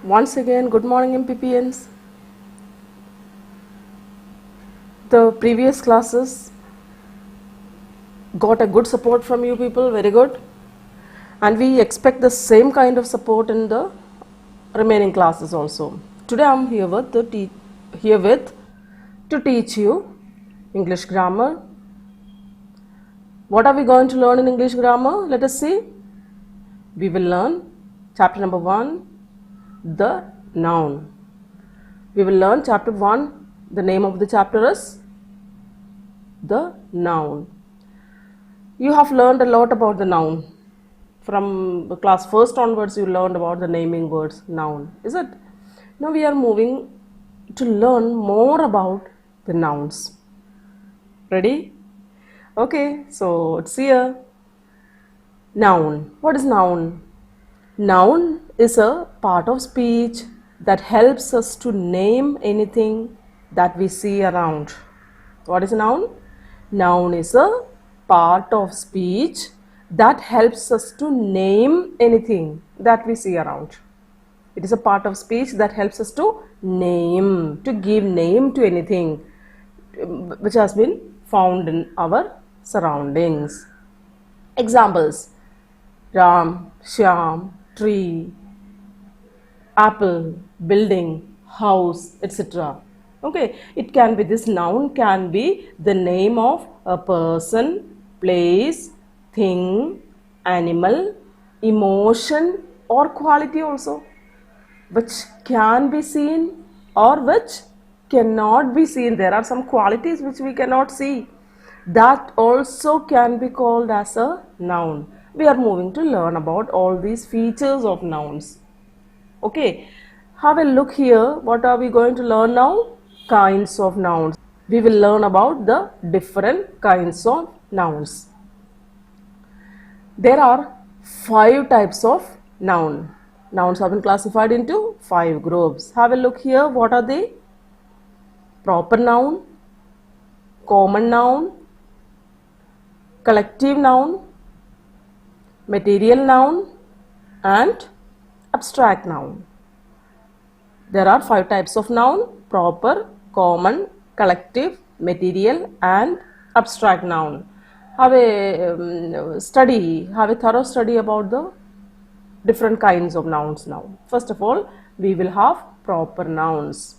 Once again, good morning MPPNs. The previous classes got a good support from you people, very good. And we expect the same kind of support in the remaining classes also. Today I am here with to teach you English grammar. What are we going to learn in English grammar? Let us see. We will learn chapter number 1, the noun. We will learn chapter 1. The name of the chapter is the noun. You have learned a lot about the noun. From class first onwards, you learned about the naming words noun. Is it? Now we are moving to learn more about the nouns. Ready? Okay, so it's here. Noun. What is noun? Noun is a part of speech that helps us to name anything that we see around. What is a noun? Noun is a part of speech that helps us to name anything that we see around. It is a part of speech that helps us to name, to give name to anything which has been found in our surroundings. Examples: Ram, Shyam, tree, apple, building, house, etc. Okay, it can be, this noun can be the name of a person, place, thing, animal, emotion or quality also, which can be seen or which cannot be seen. There are some qualities which we cannot see. That also can be called as a noun. We are moving to learn about all these features of nouns. Okay, have a look here. What are we going to learn now? Kinds of nouns. We will learn about the different kinds of nouns. There are 5 types of noun. Nouns have been classified into 5 groups. Have a look here. What are they? Proper noun, common noun, collective noun, material noun and abstract noun. There are 5 types of noun: proper, common, collective, material and abstract noun. Have a thorough study about the different kinds of nouns now. First of all, we will have proper nouns.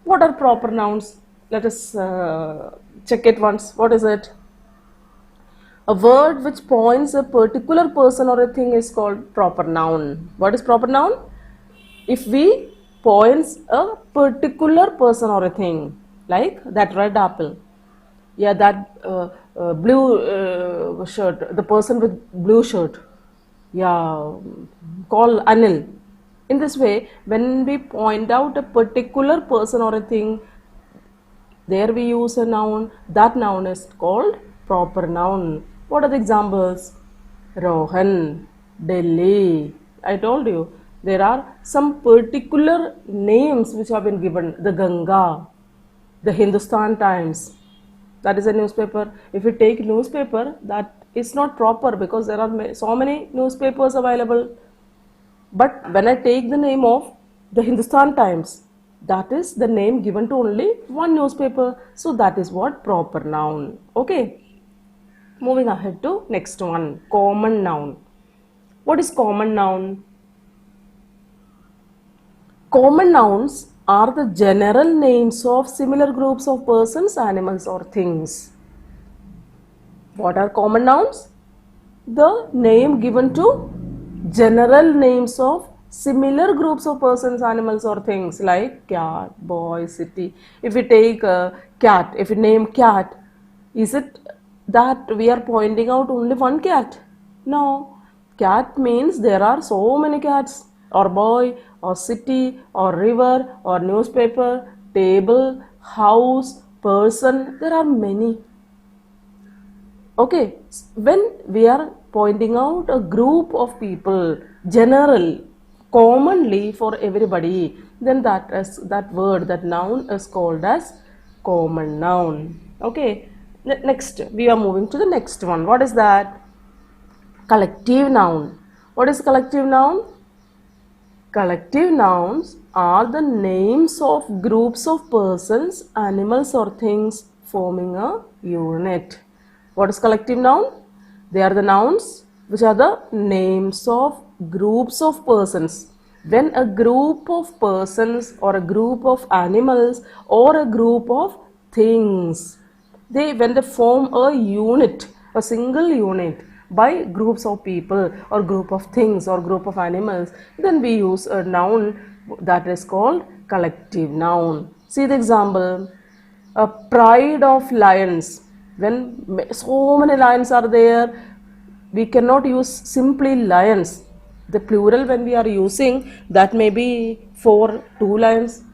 What are proper nouns? Let us check it once. What is it? A word which points a particular person or a thing is called proper noun. What is proper noun? If we points a particular person or a thing, like that red apple, yeah, that blue shirt, the person with blue shirt, yeah, call Anil. In this way, when we point out a particular person or a thing, there we use a noun. That noun is called proper noun. What are the examples? Rohan, Delhi. I told you there are some particular names which have been given. The Ganga, the Hindustan Times, that is a newspaper. If you take newspaper, that is not proper because there are so many newspapers available. But when I take the name of the Hindustan Times, that is the name given to only one newspaper. So that is what proper noun. Okay. Moving ahead to next one, common noun. What is common noun? Common nouns are the general names of similar groups of persons, animals or things. What are common nouns? The name given to general names of similar groups of persons, animals or things, like cat, boy, city. If we take a cat, if we name cat, is it that we are pointing out only one cat? No. Cat means there are so many cats, or boy, or city, or river, or newspaper, table, house, person. There are many. Okay, when we are pointing out a group of people, general, commonly for everybody, then that noun is called as common noun. Okay, next we are moving to the next one. What is that? Collective noun. What is collective noun? Collective nouns are the names of groups of persons, animals or things forming a unit. What is collective noun? They are the nouns which are the names of groups of persons. When a group of persons or a group of animals or a group of things, when they form a unit, a single unit by groups of people or group of things or group of animals, then we use a noun that is called collective noun. See the example, a pride of lions. When so many lions are there, we cannot use simply lions. The plural when we are using, that may be for 2 lions,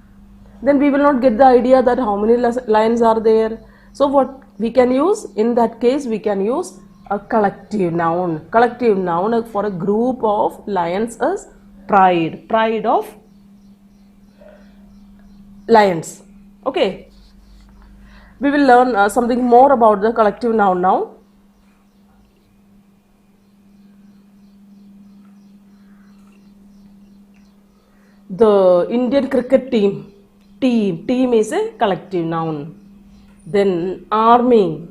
then we will not get the idea that how many lions are there. So what we can use in that case, we can use a collective noun. Collective noun for a group of lions is pride. Pride of lions. Okay. We will learn something more about the collective noun now. The Indian cricket team is a collective noun. Then army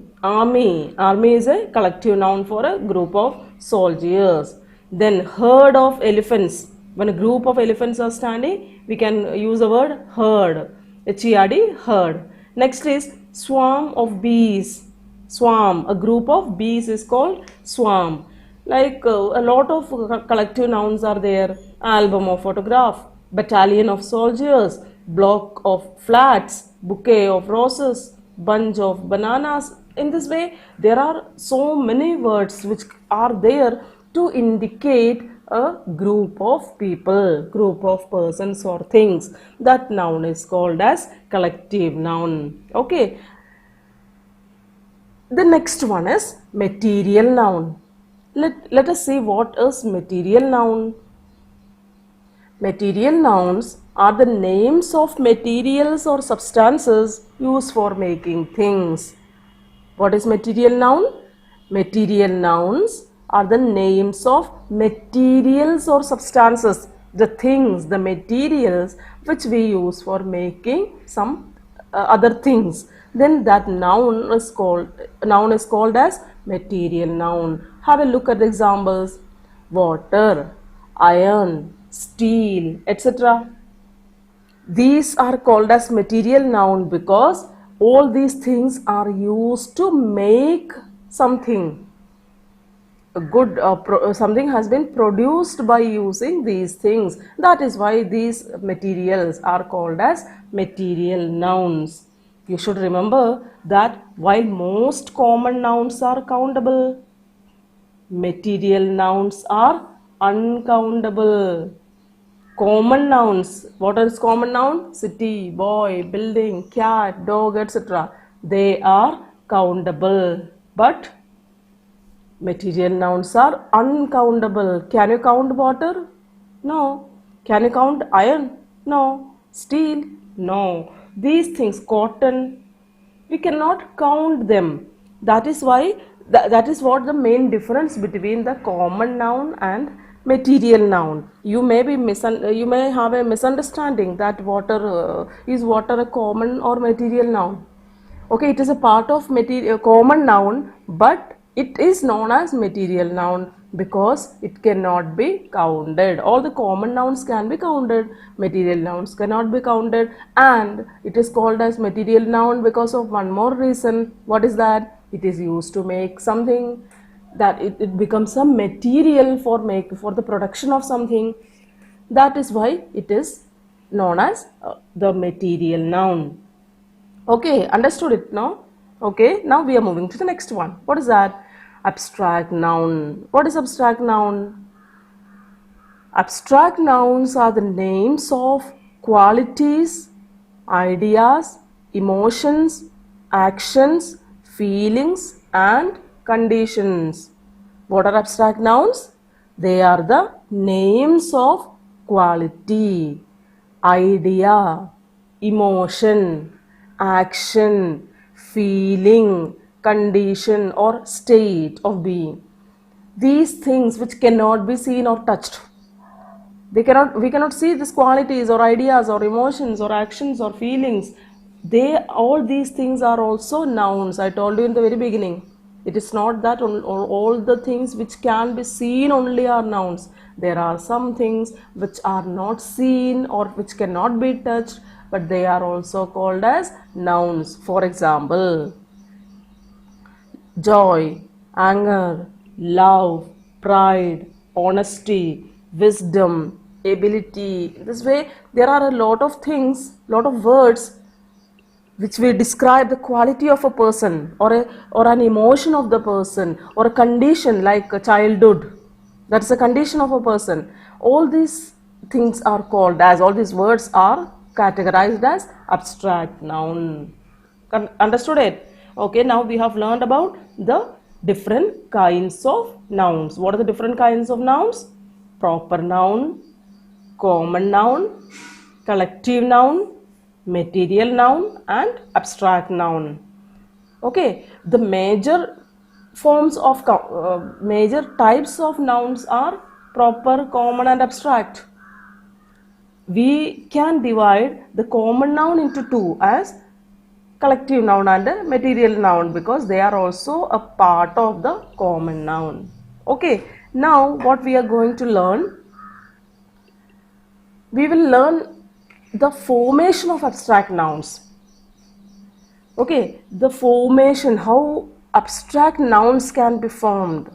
is a collective noun for a group of soldiers. Then herd of elephants. When a group of elephants are standing, we can use the word herd. H-E-R-D, herd. Next is swarm of bees. Swarm, a group of bees is called swarm. Like a lot of collective nouns are there. Album of photograph, battalion of soldiers, block of flats, bouquet of roses, bunch of bananas. In this way, there are so many words which are there to indicate a group of people, group of persons or things. That noun is called as collective noun. Okay. The next one is material noun. Let us see what is material noun. Material nouns are the names of materials or substances used for making things. What is material noun? Material nouns are the names of materials or substances, the things, the materials which we use for making some other things. Then that noun is called as material noun. Have a look at the examples: water, iron, steel, etc. These are called as material noun because all these things are used to make something. A good something has been produced by using these things. That is why these materials are called as material nouns. You should remember that while most common nouns are countable, material nouns are uncountable. Common nouns, what is common noun? City, boy, building, cat, dog, etc. They are countable, but material nouns are uncountable. Can you count water? No. Can you count iron? No. Steel? No. These things, cotton, we cannot count them. That is why, that is what the main difference between the common noun and material noun. You may have a misunderstanding that is water a common or material noun. Okay, it is a part of common noun, but it is known as material noun because it cannot be counted. All the common nouns can be counted, material nouns cannot be counted, and it is called as material noun because of one more reason. What is that? It is used to make something, that it becomes a material for the production of something. That is why it is known as the material noun. Okay, understood it now? Okay, now we are moving to the next one. What is that? Abstract noun. What is abstract noun? Abstract nouns are the names of qualities, ideas, emotions, actions, feelings and conditions. What are abstract nouns? They are the names of quality, idea, emotion, action, feeling, condition or state of being. These things which cannot be seen or touched. We cannot see these qualities or ideas or emotions or actions or feelings. All these things are also nouns. I told you in the very beginning. It is not that all the things which can be seen only are nouns. There are some things which are not seen or which cannot be touched, but they are also called as nouns. For example, joy, anger, love, pride, honesty, wisdom, ability. This way, there are a lot of things, lot of words which will describe the quality of a person or an emotion of the person or a condition like a childhood. That's a condition of a person. All these things are called as, all these words are categorized as abstract noun. Understood it? Okay, now we have learned about the different kinds of nouns. What are the different kinds of nouns? Proper noun, common noun, collective noun, material noun and abstract noun. Okay, the major major types of nouns are proper, common and abstract. We can divide the common noun into two as collective noun and material noun because they are also a part of the common noun. Okay, now what we are going to learn, we will learn the formation of abstract nouns. Okay, the formation, how abstract nouns can be formed.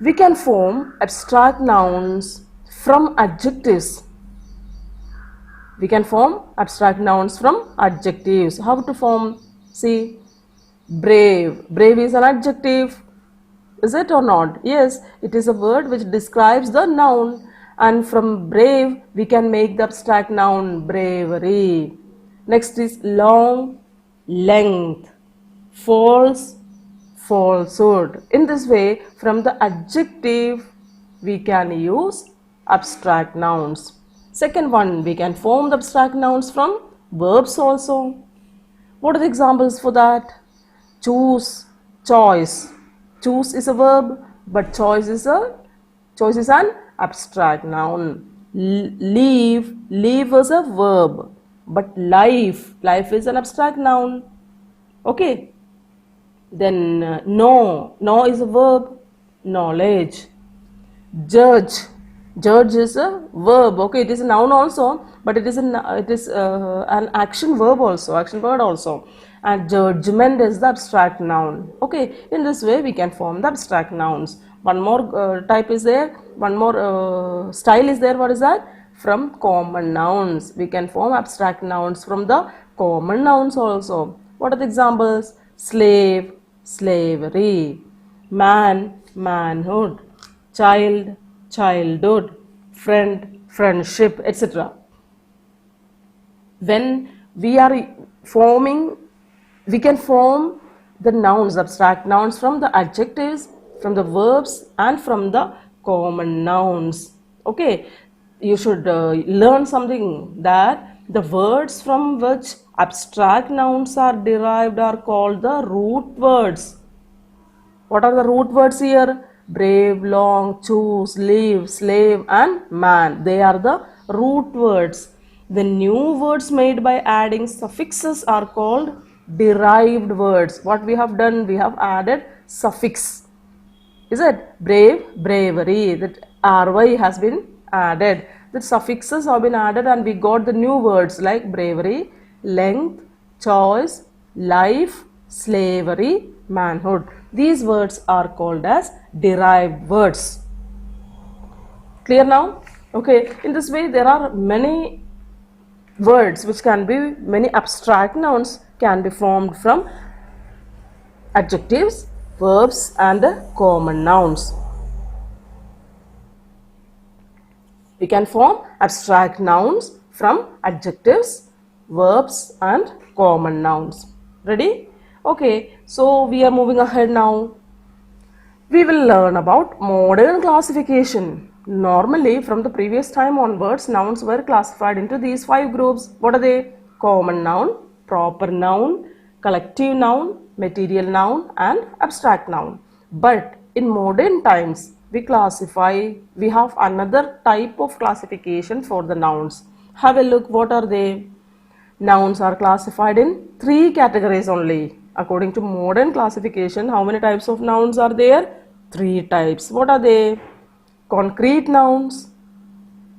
We can form abstract nouns from adjectives. We can form abstract nouns from adjectives. How to form? See, brave. Brave is an adjective. Is it or not? Yes, it is a word which describes the noun, and from brave we can make the abstract noun bravery. Next is long, length, false, falsehood. In this way, from the adjective we can use abstract nouns. Second one, we can form the abstract nouns from verbs also. What are the examples for that? Choose, choice. Choose is a verb, but choice is an abstract noun. Leave is a verb, but life is an abstract noun. Okay. Then know is a verb, knowledge. Judge is a verb. Okay, it is a noun also, but it is an action verb also, action word also. And judgment is the abstract noun. Okay, in this way we can form the abstract nouns. One more type is there, one more style is there. What is that? From common nouns. We can form abstract nouns from the common nouns also. What are the examples? Slave, slavery. Man, manhood. Child, childhood. Friend, friendship, etc. When we are forming, we can form the nouns, abstract nouns from the adjectives, from the verbs and from the common nouns. Okay, you should learn something that the words from which abstract nouns are derived are called the root words. What are the root words here? Brave, long, choose, live, slave and man. They are the root words. The new words made by adding suffixes are called derived words. What we have done? We have added suffix. Is it? Brave, bravery. That ry has been added. The suffixes have been added and we got the new words like bravery, length, choice, life, slavery, manhood. These words are called as derived words. Clear now? Okay, in this way there are many words which can be, many abstract nouns can be formed from adjectives, verbs and common nouns. We can form abstract nouns from adjectives, verbs and common nouns. Ready? Okay, so we are moving ahead now. We will learn about modern classification. Normally, from the previous time onwards, nouns were classified into these 5 groups. What are they? Common noun, proper noun, collective noun, material noun and abstract noun. But in modern times, we have another type of classification for the nouns. Have a look, what are they? Nouns are classified in three categories only. According to modern classification, how many types of nouns are there? Three types. What are they? Concrete nouns,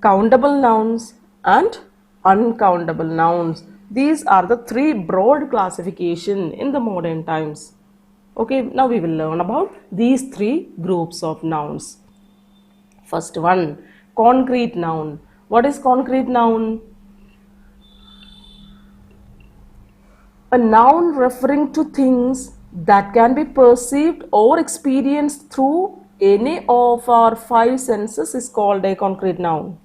countable nouns, and uncountable nouns. These are the three broad classification in the modern times. Okay, now we will learn about these three groups of nouns. First one, concrete noun. What is concrete noun? A noun referring to things that can be perceived or experienced through any of our five senses is called a concrete noun.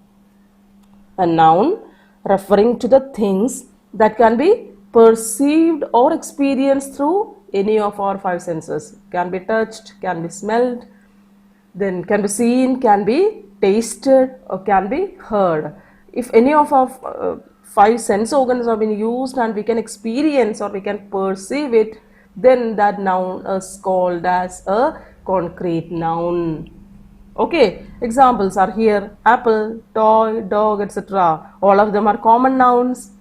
A noun referring to the things that can be perceived or experienced through any of our five senses. Can be touched, can be smelled, then can be seen, can be tasted, or can be heard. If any of our five sense organs have been used and we can experience or we can perceive it, then that noun is called as a concrete noun. Okay, examples are here: apple, toy, dog, etc. All of them are common nouns.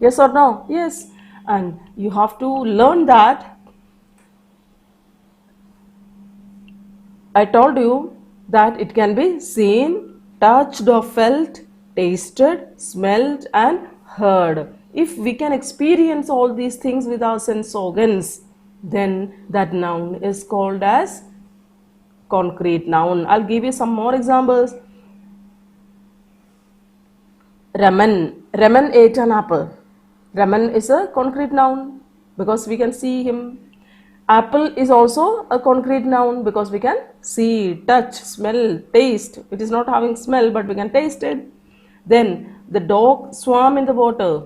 Yes or no? Yes. And you have to learn that. I told you that it can be seen, touched or felt, tasted, smelled and heard. If we can experience all these things with our sense organs, then that noun is called as concrete noun. I'll give you some more examples. Raman. Raman ate an apple. Raman is a concrete noun because we can see him. Apple is also a concrete noun because we can see, touch, smell, taste. It is not having smell but we can taste it. Then the dog swam in the water.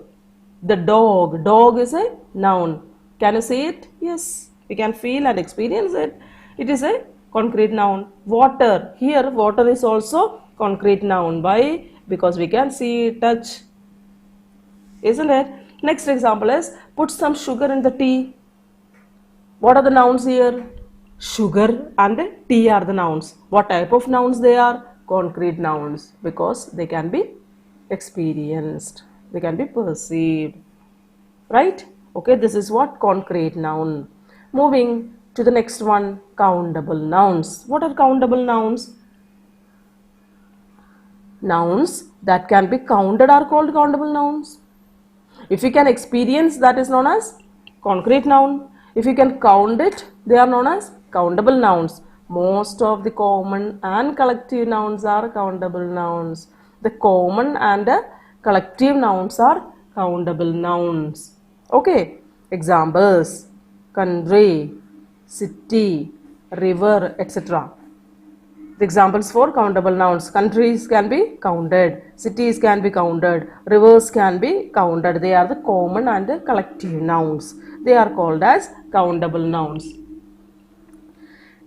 The dog is a noun. Can you see it? Yes, we can feel and experience it. It is a concrete noun. Water. Here water is also concrete noun. Why? Because we can see, touch. Isn't it? Next example is put some sugar in the tea. What are the nouns here? Sugar and tea are the nouns. What type of nouns they are? Concrete nouns because they can be experienced. They can be perceived. Right? Okay, this is what concrete noun. Moving to the next one, countable nouns. What are countable nouns? Nouns that can be counted are called countable nouns. If you can experience, that is known as concrete noun. If you can count it, they are known as countable nouns. Most of the common and collective nouns are countable nouns. The common and collective nouns are countable nouns. Okay, examples: country, city, river, etc. The examples for countable nouns: countries can be counted, cities can be counted, rivers can be counted. They are the common and the collective nouns. They are called as countable nouns.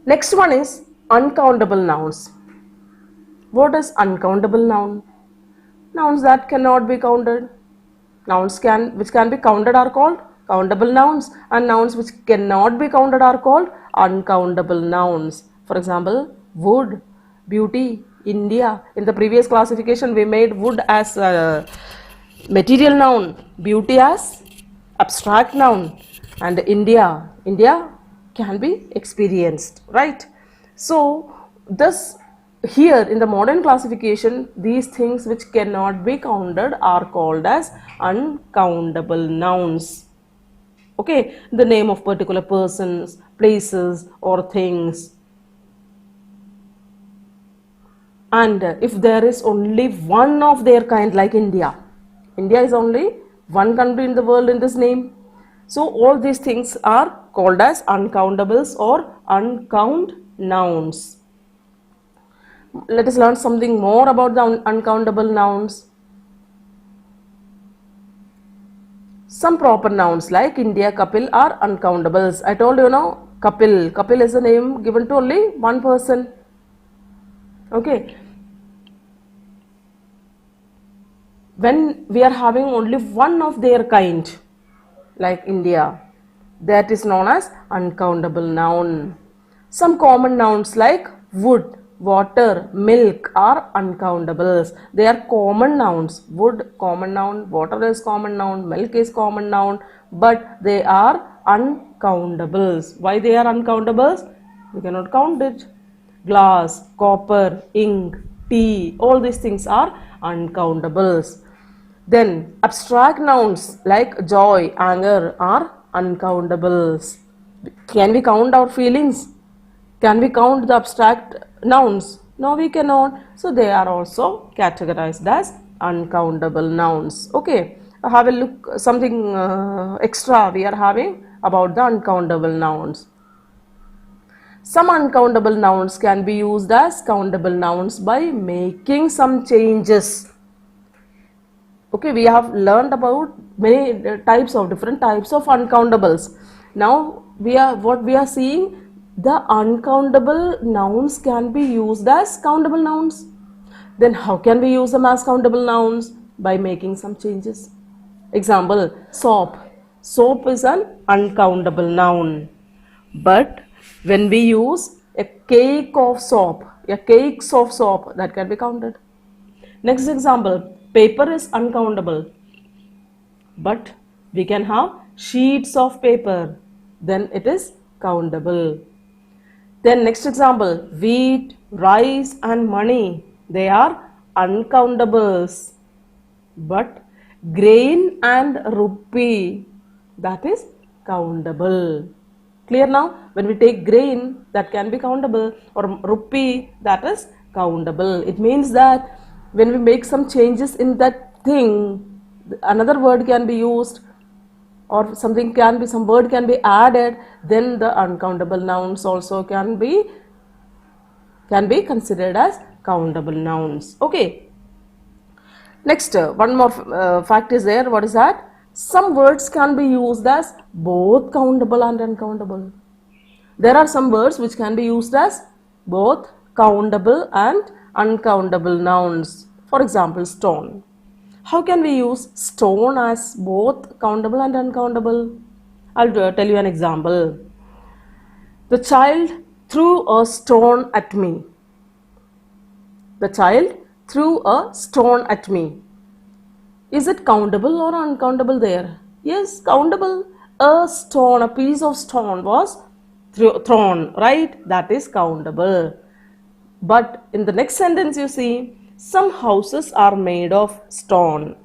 Next one is uncountable nouns. What is uncountable noun? Nouns that cannot be counted. Nouns which can be counted are called countable nouns, and nouns which cannot be counted are called uncountable nouns. For example, wood, beauty, India. In the previous classification we made wood as a material noun, beauty as abstract noun, and India can be experienced, right? So this here in the modern classification, these things which cannot be counted are called as uncountable nouns. Okay, the name of particular persons, places or things. And if there is only one of their kind, like India is only one country in the world in this name. So all these things are called as uncountables or uncount nouns. Let us learn something more about the uncountable nouns. Some proper nouns like India, Kapil are uncountables. I told you now, Kapil is a name given to only one person. Okay. When we are having only one of their kind, like India, that is known as uncountable noun. Some common nouns like Wood, water, milk are uncountables. They are common nouns. Wood, common noun, water is common noun, milk is common noun, but they are uncountables. Why they are uncountables? We cannot count it. Glass, copper, ink, tea, all these things are uncountables. Then abstract nouns like joy, anger are uncountables. Can we count our feelings? Can we count the abstract nouns? No, we cannot. So they are also categorized as uncountable nouns. Okay, have a look, something extra we are having about the uncountable nouns. Some uncountable nouns can be used as countable nouns by making some changes. Okay, we have learned about many different types of uncountables. Now what we are seeing, the uncountable nouns can be used as countable nouns. Then how can we use them as countable nouns? By making some changes. Example, soap. Soap is an uncountable noun. But when we use a cake of soap, cakes of soap, that can be counted. Next example, paper is uncountable. But we can have sheets of paper, then it is countable. Then next example, wheat, rice and money, they are uncountables. But grain and rupee, that is countable. Clear now? When we take grain, that can be countable, or rupee, that is countable. It means that when we make some changes in that thing, another word can be used, or some word can be added, then the uncountable nouns also can be considered as countable nouns. Okay. Next, one more fact is there. What is that? Some words can be used as both countable and uncountable. There are some words which can be used as both countable and uncountable nouns. For example, stone. How can we use stone as both countable and uncountable? I'll tell you an example. The child threw a stone at me. The child threw a stone at me. Is it countable or uncountable there? Yes, countable. A stone, a piece of stone was thrown, right? That is countable. But in the next sentence you see, some houses are made of stone.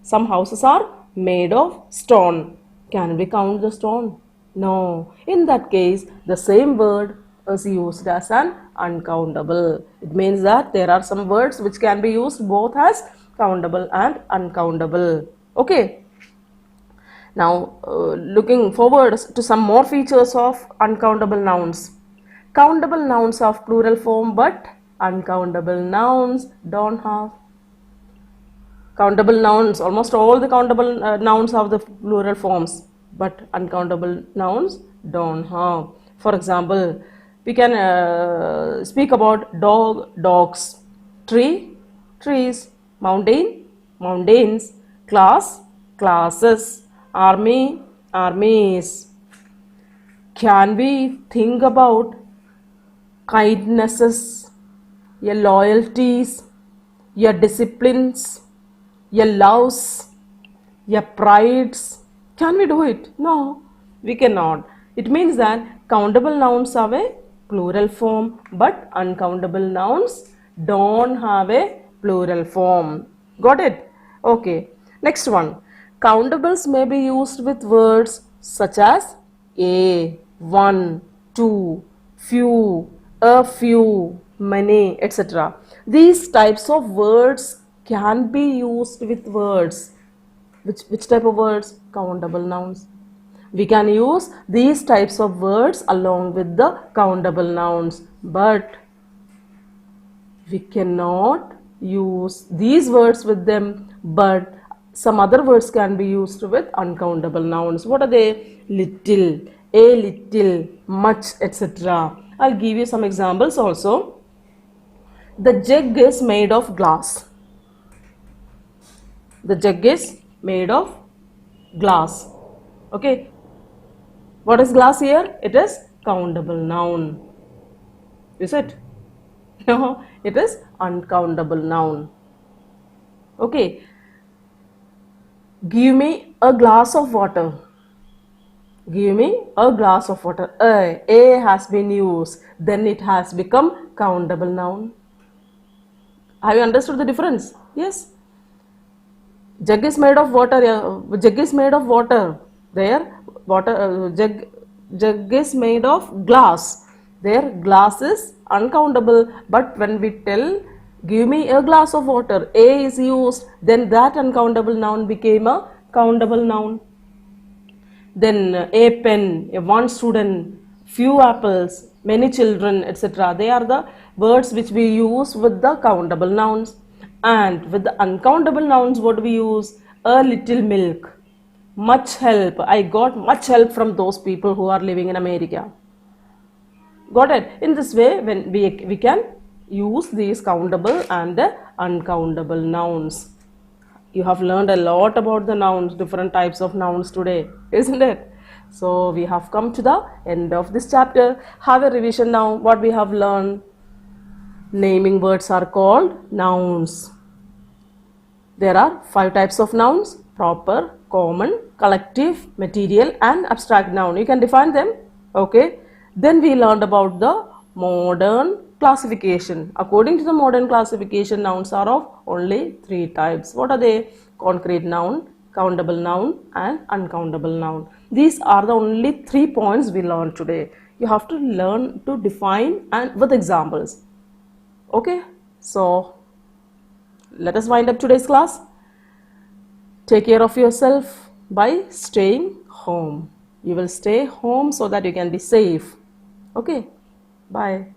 Some houses are made of stone. Can we count the stone? No. In that case, the same word is used as an uncountable. It means that there are some words which can be used both as countable and uncountable. Okay. Now, looking forward to some more features of uncountable nouns. Countable nouns have plural form, but uncountable nouns don't have. Countable nouns, almost all the countable nouns have the plural forms, but uncountable nouns don't have. For example, we can speak about dog, dogs, tree, trees, mountain, mountains, class, classes, army, armies. Can we think about kindnesses, your loyalties, your disciplines, your loves, your prides? Can we do it? No, we cannot. It means that countable nouns have a plural form, but uncountable nouns don't have a plural form. Got it? Okay. Next one. Countables may be used with words such as a, one, two, few, a few, many, etc. These types of words can be used with words. Which type of words? Countable nouns. We can use these types of words along with the countable nouns, but we cannot use these words with them, but some other words can be used with uncountable nouns. What are they? Little, a little, much, etc. I'll give you some examples also. The jug is made of glass. The jug is made of glass. Okay. What is glass here? It is countable noun. Is it? No, it is uncountable noun. Okay, give me a glass of water. Give me a glass of water. A has been used, then it has become countable noun. Have you understood the difference? Yes. Jug is made of water. Jug is made of water. There, water jug is made of glass. There, glass is uncountable. But when we tell, give me a glass of water, a is used, then that uncountable noun became a countable noun. Then a pen, a one student, few apples, many children, etc. They are the words which we use with the countable nouns. And with the uncountable nouns, what do we use? A little milk, much help. I got much help from those people who are living in America. Got it? In this way, when we can use these countable and uncountable nouns. You have learned a lot about the nouns, different types of nouns today, isn't it? So we have come to the end of this chapter. Have a revision now. What we have learned: naming words are called nouns. There are 5 types of nouns: proper, common, collective, material and abstract noun. You can define them. Okay. Then we learned about the modern classification. According to the modern classification, nouns are of only 3 types. What are they? Concrete noun, countable noun and uncountable noun. These are the only 3 points we learned today. You have to learn to define and with examples. Okay. So let us wind up today's class. Take care of yourself by staying home. You will stay home so that you can be safe. Okay. Bye.